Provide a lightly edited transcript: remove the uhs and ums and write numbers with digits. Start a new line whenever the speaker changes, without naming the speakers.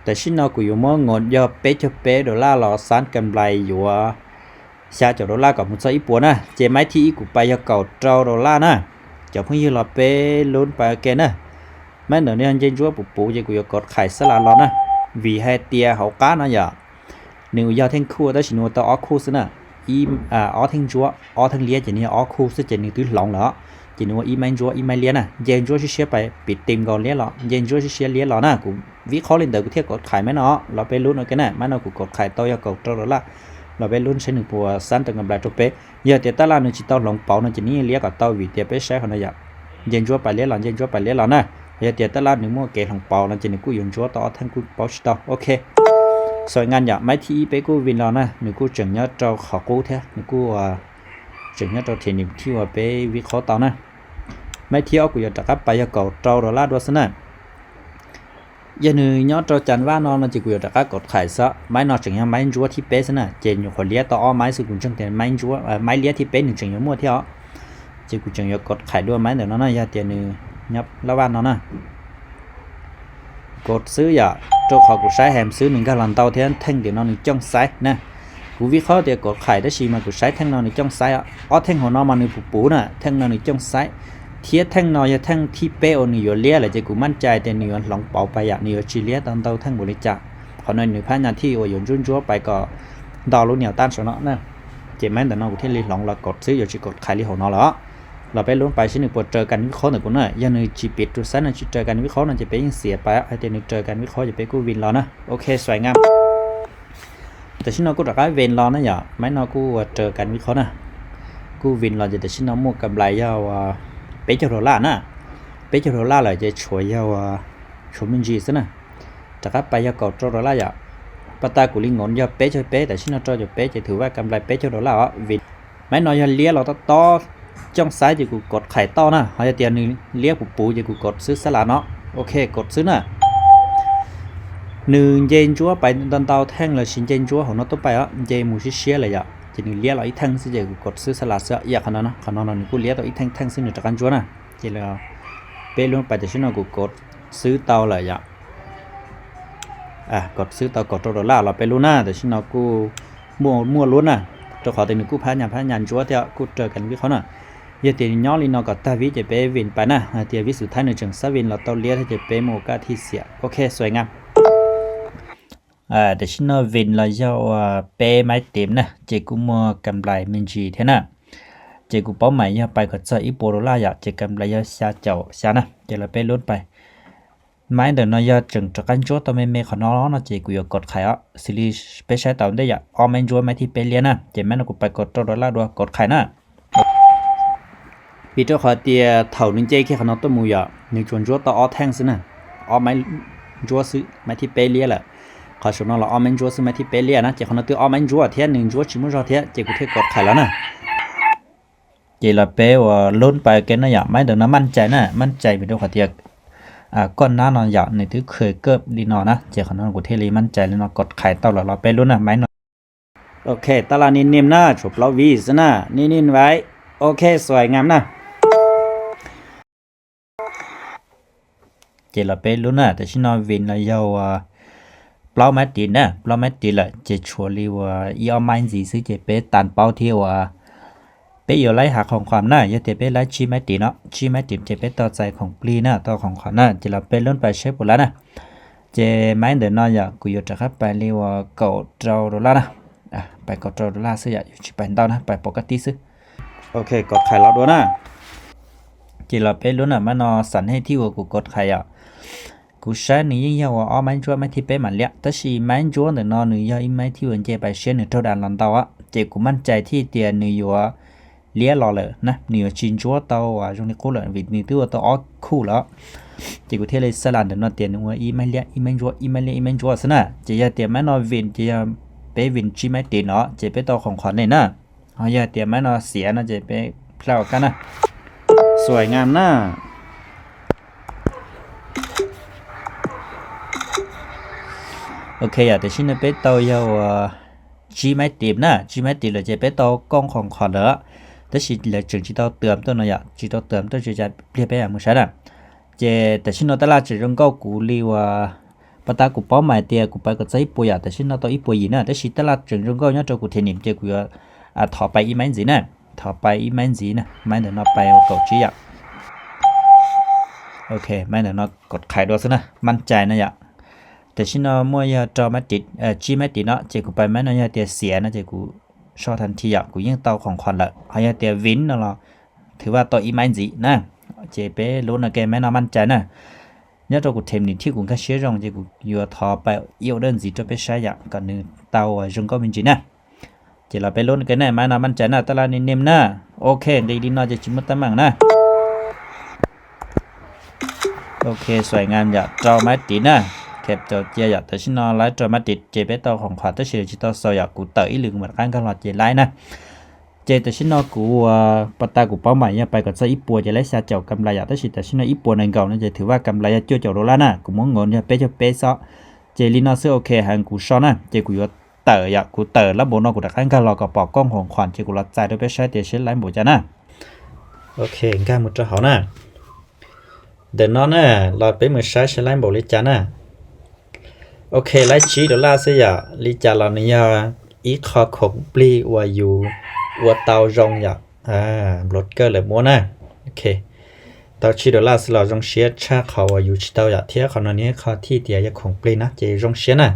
แต่ชินเอากูอยู่มองดยอเป๊ะจะเป๊ะดอลลาร์หล่อซันกำไรอยู่ว่าชาจากดอลลาร์กับมุสอีปัวนะเจไม่ที่กูไปยาเก่าเจ้าดอลลาร์นะจะพุ่งยืนหล่อเป๊ะลุ้นไปแกนะแม่เดี๋ยวนี้เจนจัวปุ๊บปุ๊บจะกูจะกดไข่สลัดหล่อนะvì hai tia hậu cá nó giờ nếu giao thanh khu đó chỉ nuôi tao ở khu xí nè im ở thanh chúa ở thanh lia chỉ nuôi ở khu xí chỉ nuôi túi lỏng đó chỉ nuôi im chúa im lia nè dân chúa sẽ phải bị tìm gọi lia lọ dân chúa sẽ lia lọ nè cũng viết khó lên từ cái thiết cột khải mấy nó là bên luôn rồi cái này mấy nó cũng cột khải to cho cột trâu đó là bên luôn sẽ được bùa sáng từ ngầm lại chụp bé giờ thì ta làm được chỉ tao lỏng bảo nó chỉ nuôi lia cả tao vì tiệp bé sẽ hơn nó giờ dân chúa phải lia lọ dân chúa phải lia lọ nè giờ thì ta làm được mua kẹt lỏng bảo nó chỉ nuôi cú dùng chúa to thanh cú bảo tao okสวยงานอย่างไม่ที่ไปกูวินเรานะหนูกูจังเนาะเราขอกูแท้หนูกูจังเนาะเราเทียนที่ว่าไปวิเคราะห์ต่อนะไม่ที่เอากูอยากจะกลับไปอยากเก่าเราเราลาดว่าซะนะยันหนูเนาะเราจันว่าน้องเราจะกูอยากจะกลับกดไข่ซะไม้นอจังยังไม้จั่วที่เป๊ะซะนะเจนอยู่คนเลี้ยต่อไม้สุกุลจังแต่ไม้จั่วไม้เลี้ยที่เป๊ะหนึ่งจังยังมั่วที่อ๋อจะกูจังอยากกดไข่ด้วยไม้เดี๋ยวน้องนะยาเตียนหนูยับละวันน้องนะกดซื้ออย่าcho họ cũng sai hàm xứ mình cái lần tàu thì thanh thì nó được trong sai nè cú viết khó thì có khải đó gì mà cũng sai thanh nó được trong sai ở thanh họ nó mà được bù nè thanh nó được trong sai thiết thanh nó như thanh thi peo nhiều lia là chỉ cũngมั่นใจแต่nhiều lòng bảo bài ạ nhiều chỉ lia tàu tàu thanh bù lý chả họ nói nhiều phán nhà thi ở dùng run chúa bài có đào luôn nhiều tan số nó nè chỉ mấyแต่nó cũng thiết lý lòng là cột xứ giờ chỉ cột khải lý họ nó đóเราไปลุ้นไปชิ้นหนึ่งปวดเจอกันวิเคราะห์หนึ่งคนน่ะยังหนึ่งจีปิดจุดสั้นน่ะเจอกันวิเคราะห์น่ะจะเป็นยังเสียไปไอ้เดี๋ยวหนึ่งเจอกันวิเคราะห์จะเป็นกูวินรอนะโอเคสวยงามแต่ชิ้นเรากูรักไอ้วินรอนะอย่าไม่นอกูเจอกันวิเคราะห์นะกูวินรอจะแต่ชิ้นเราหมวกกับไหลยาวเป็นเจ้าโรล่านะเป็นเจ้าโรล่าเลยจะช่วยยาวชมมินจีซะนะจากไปยาวกอดโรล่าอย่าปตากุลิงงอนยาวเป๊ะจะเป๊ะแต่ชิ้นเราจะเป๊ะจะถือว่ากำไรเป๊ะเจ้าโรล่าวินไม่นอยาเลี้ยเราต่อtrong sai thì cũng cột khải to nè hay là tiền này liếc bụng bù thì cũng cột xứ xa là nó ok cột xứ nè nương dây chúa bay đòn tàu thang là xin dây chúa họ nó tốt bay á dây mù xí xía là vậy chỉ nương liếc là ít thang xí giờ cột xứ xa là sợ dạ khả năng là cũng liếc là ít thang xí nữa cho con chúa nè chỉ là bé luôn bay thì xin nó cũng cột xứ tàu là vậy cột xứ tàu cột trâu là bé luôn nè thì xin nó cũng mua luôn nè cho họ thì nó cũng phá nhà chúa theo cũng chờ cảnh với họ nè giờ thì nhỏ lên nó có ta viếtจะไปวินไปนะเดี๋ยววิสุดท้ายในจังสวินเราต้องเลี้ยให้จะไปโมกาที่เสียโอเคสวยงามเดี๋ยวฉันเอาวินเราจะเปไม้เต็มนะเจกูมัวกำไรมันจีเท่านะเจกูเป้าหมายจะไปก็จะอีโปโรล่าอยากเจกำไรจะชาเจ้าชานะเดี๋ยวเราไปลุ้นไปไม้เดี๋ยวเราจะจังจากกันจั่วตัวเมของน้องนะเจกูอยากกดไข่อ่ะซีรีส์ไปใช้ต่อได้อยากออมแมนจั่วไม้ที่ไปเลี้ยนะเจแม่เรากูไปกดตัวดอลลาร์ด้วยกดไข่นะvì cho họ thì thầu nên chơi khi họ nói tôi mùi à nếu chuẩn chúa tao ở thang xí nè ở máy chúa xí máy thì bé lia là họ số nó là ở máy chúa xí máy thì bé lia nè chỉ họ nói tôi ở máy chúa thế nên chúa chỉ muốn ra thế chỉ có thể cột khảiแล้วnè chỉ là bé và lớnไปcái nó giả máy được nóมั่นใจnèมั่นใจvì đâu họ thì con nó giả này thứ khởi cơ đi nó nè chỉ họ nói của thế lýมั่นใจแล้วnó cột khải tao là bé luôn nè máy nó ok tao làนิ่มๆนะจบแล้ววีซะนะนิ่มๆไว้โอเคสวยงามนะchỉ là bé luôn à, tại sao nói là giàu bao mấy tiền nè, bao mấy tiền là chỉ chua liu yêu mai gì xứ chỉ bé tàn bao thiêu bé yêu lấy hạtของความน่ะจะbé lấy chi mấy tiền nó, chi mấy tiền chỉ bé toใจของปลีน่ะtoของความน่ะchỉ là bé luônไปเชฟหมดแล้วนะchỉ mấyเดือนน้อยอ่ะกูอยู่จะครับไปเรียกเก่าเจ้าดอลลาร์นะไปเก่าเจ้าดอลลาร์ซื้ออยู่ที่ไปเต้านะไปปกติซื้อโอเคกดไข่เราด้วยนะchỉ là bé luôn à mà nó sẵn hay thiêu của cộtไข่อ่ะกูใช้นี่ยังว่าอ๋อไม่ชัวร์ไม่ที่เป๊ะมันเลี้ยแต่สิไม่ชัวร์เนี่ยนอนนี่ยังไม่ที่วันเจไปเชื่อเนี่ยเท่าดันหลังเตาอ่ะเจกูมั่นใจที่เตียนนี่ว่าเลี้ยรอเลยนะนี่ว่าชินชัวร์เตาอ่ะช่วงนี้กูเลยวินี่ตัวเตาอ๋อคู่แล้วเจกูเทเลยสลัดเดี๋ยวนอนเตียนว่าอีไม่เลี้ยอีไม่ชัวร์อีไม่เลี้ยอีไม่ชัวร์ซะนะเจจะเตียนไม่นอนวินเจจะเป๊ะวินชีไม่ตีเนาะเจเป๊ะเตาของขวัญเนี่ยนะอ๋ออย่าเตียนไม่นอนเสียนะเจเป๊ะเพลากันนะสวยงามนะok à, thì xin nó bé tàu yêu chi máy tìm nè, chi máy tìm là chỉ bé tàu conของขอnữa, tức là chừng chỉ tàu tườm tôi nói vậy, chỉ tàu tườm tôi chỉ cho bé bé một sáng nè, chỉแต่xin nó ta là chỉ trong câu cú liu bắt ta cụ bỏ mày tiền cụ phải có giấy bùi àแต่ฉันเอาตัวอีป่วยgì nèแต่ฉันแต่ละจึงก็ย้อนจะกูเทนิมเจกูถอไปอีมันgì nèถอไปอีมันgì nèมันเดี๋ยวnóไปกดชี้อ่ะโอเคมันเดี๋ยวnóกดไขด้วยซะนะมั่นใจนะอย่าแต่ฉันเอามั่วจอไม่ติดชี้ไม่ติดเนาะเจกูไปมันเนี่ยเตียเสียนะเจกูชอบทันทีอ่ะกูยิ่งเตาของควันละให้เตียวินนะเราถือว่าตัวอีมันgìนะเจเป้รู้นะแกแม่น่ามั่นใจนะnhớ cho cụ thêm những thiết cũng các chế rong thì cụ vừa thọ bài yêu đơn gì cho bé sai dạng còn nữa tàu dùng có mình chỉ nè chỉ là bé luôn cái này mà nó ăn chén là ta là nên nêm nè ok đi đi nói cho chúng ta mang nè ok xoay ngang dạ cho máy tí nè kẹp cho chia dạ tới xin nó lái cho máy tí chế bé tàuของขวัญtới chỉ tao soi dạ cụ tới lượng một cái lọt chế lái nè chế tới xin nó cụ bắt ta cụ bao mày nhaไปกับใส่อีปัวจะไล่ซาเจ้ากำไรอยากแต่สิแต่xin nóอีปัวในเก่านั่นจะถือว่ากำไรจะเจ้า$น่ะกูมองเงินเนี่ยเป๊ะจะเป๊ะซะเจลินอซื้อโอเคหันกูซ้อนน่ะเจกูอยู่เต๋ออยากกูเต๋อแล้วบนนอกกูตะขั้นกันรอกับปอกกล้องของขวัญเจกูรับใจด้วยไปใช้เดี๋ยวเช็ดไลน์หมูจ้ะน่ะโอเคง่ายหมดจะหอน่ะเดี๋ยวน้องน่ะรอไปมือใช้เช็ดไลน์หมูลิจ้ะน่ะโอเคไลน์ชี้$เสียลิจ้ะเราเนี่ยอีคอของปลีว่าอยู่ว่าเตาจงอยากรถเกอร์เลยมัวนะโอเคตอนชี$สเราจงเชียร์ชาเขาว่าอยู่ที่เตาอยากเที่ยวเขาหน่อยนี้เขาที่เดียร์ของปลีนะเจจงเชียร์นะ